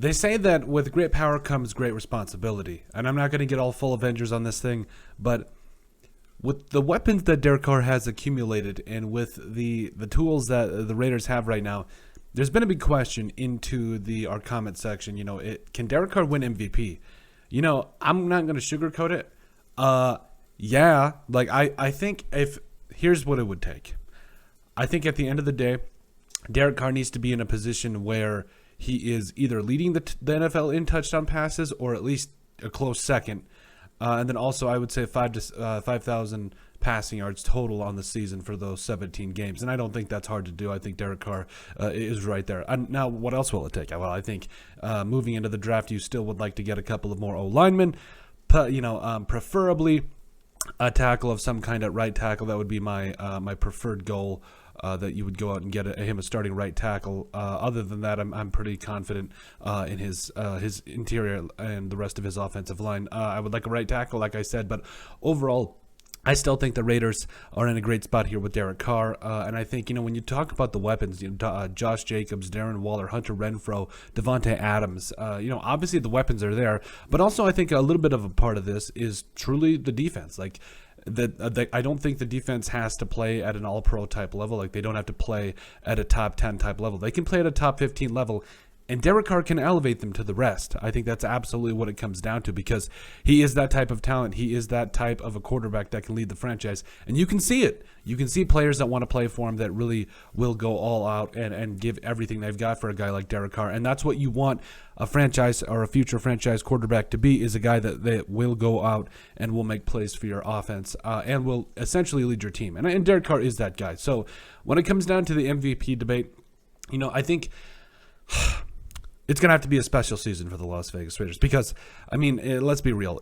They say that with great power comes great responsibility. And I'm not going to get all full Avengers on this thing, but with the weapons that Derek Carr has accumulated and with the tools that the Raiders have right now, there's been a big question into our comment section. Can Derek Carr win MVP? I'm not going to sugarcoat it. Yeah, like I think here's what it would take. I think at the end of the day, Derek Carr needs to be in a position where he is either leading the NFL in touchdown passes or at least a close second. And then also I would say 5,000 passing yards total on the season for those 17 games. And I don't think that's hard to do. I think Derek Carr is right there. Now, what else will it take? Well, I think moving into the draft, you still would like to get a couple of more O-linemen, preferably a tackle of some kind at right tackle. That would be my preferred goal. That you would go out and get him a starting right tackle. Other than that, I'm pretty confident in his interior and the rest of his offensive line. I would like a right tackle, like I said, but overall, I still think the Raiders are in a great spot here with Derek Carr. And I think, when you talk about the weapons, Josh Jacobs, Darren Waller, Hunter Renfrow, Devontae Adams, obviously the weapons are there. But also I think a little bit of a part of this is truly the defense. Like, I don't think the defense has to play at an all-pro type level. Like, they don't have to play at a top 10 type level. They can play at a top 15 level, and Derek Carr can elevate them to the rest. I think that's absolutely what it comes down to, because he is that type of talent. He is that type of a quarterback that can lead the franchise, and you can see it. You can see players that want to play for him that really will go all out and give everything they've got for a guy like Derek Carr, and that's what you want a franchise or a future franchise quarterback to be, is a guy that will go out and will make plays for your offense and will essentially lead your team. And Derek Carr is that guy. So when it comes down to the MVP debate, I think it's going to have to be a special season for the Las Vegas Raiders because, let's be real.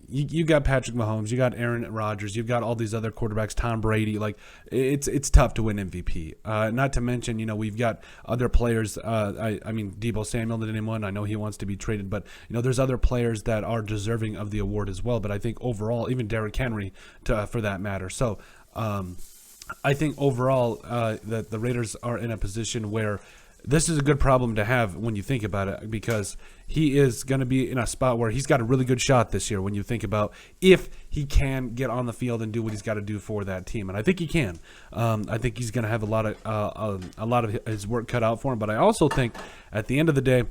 You got Patrick Mahomes, you got Aaron Rodgers, you've got all these other quarterbacks, Tom Brady. Like, it's tough to win MVP. Not to mention, we've got other players. Deebo Samuel didn't win. I know he wants to be traded, but there's other players that are deserving of the award as well. But I think overall, even Derrick Henry, for that matter. So I think overall that the Raiders are in a position where this is a good problem to have when you think about it, because he is going to be in a spot where he's got a really good shot this year when you think about if he can get on the field and do what he's got to do for that team. And I think he can. I think he's going to have a lot of his work cut out for him. But I also think at the end of the day,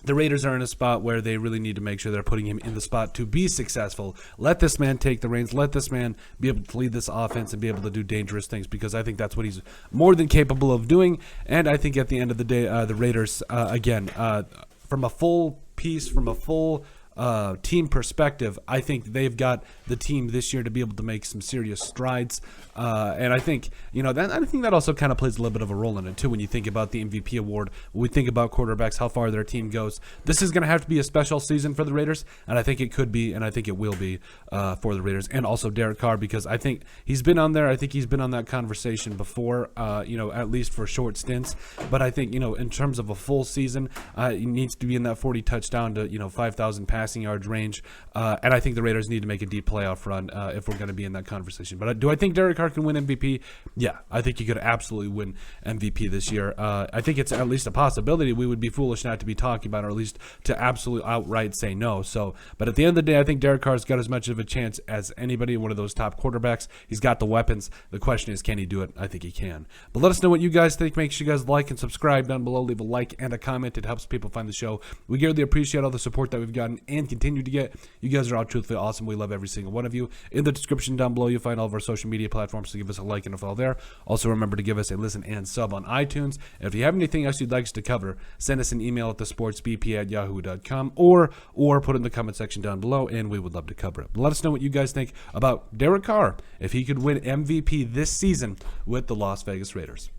the Raiders are in a spot where they really need to make sure they're putting him in the spot to be successful. Let this man take the reins. Let this man be able to lead this offense and be able to do dangerous things, because I think that's what he's more than capable of doing. And I think at the end of the day, the Raiders, from a full piece, from a full team perspective, I think they've got the team this year to be able to make some serious strides. And I think, I think that also kind of plays a little bit of a role in it too. When you think about the MVP award, when we think about quarterbacks, how far their team goes, this is going to have to be a special season for the Raiders. And I think it could be, and I think it will be for the Raiders, and also Derek Carr, because I think he's been on there. I think he's been on that conversation before, at least for short stints. But I think, in terms of a full season, he needs to be in that 40 touchdown to, 5,000 passing yards range. And I think the Raiders need to make a deep playoff run if we're going to be in that conversation. But do I think Derek Carr can win MVP? Yeah, I think he could absolutely win MVP this year. I think it's at least a possibility. We would be foolish not to be talking about it, or at least to absolutely outright say no. So, but at the end of the day, I think Derek Carr's got as much of a chance as anybody, one of those top quarterbacks. He's got the weapons. The question is, can he do it? I think he can. But let us know what you guys think. Make sure you guys like and subscribe down below. Leave a like and a comment. It helps people find the show. We greatly appreciate all the support that we've gotten and continue to get. You guys are all truthfully awesome. We love every single one of you. In the description down below, you'll find all of our social media platforms, so give us a like and a follow there. Also, remember to give us a listen and sub on iTunes. And if you have anything else you'd like us to cover, send us an email at thesportsbp@yahoo.com or put it in the comment section down below, and we would love to cover it. But let us know what you guys think about Derek Carr, if he could win MVP this season with the Las Vegas Raiders.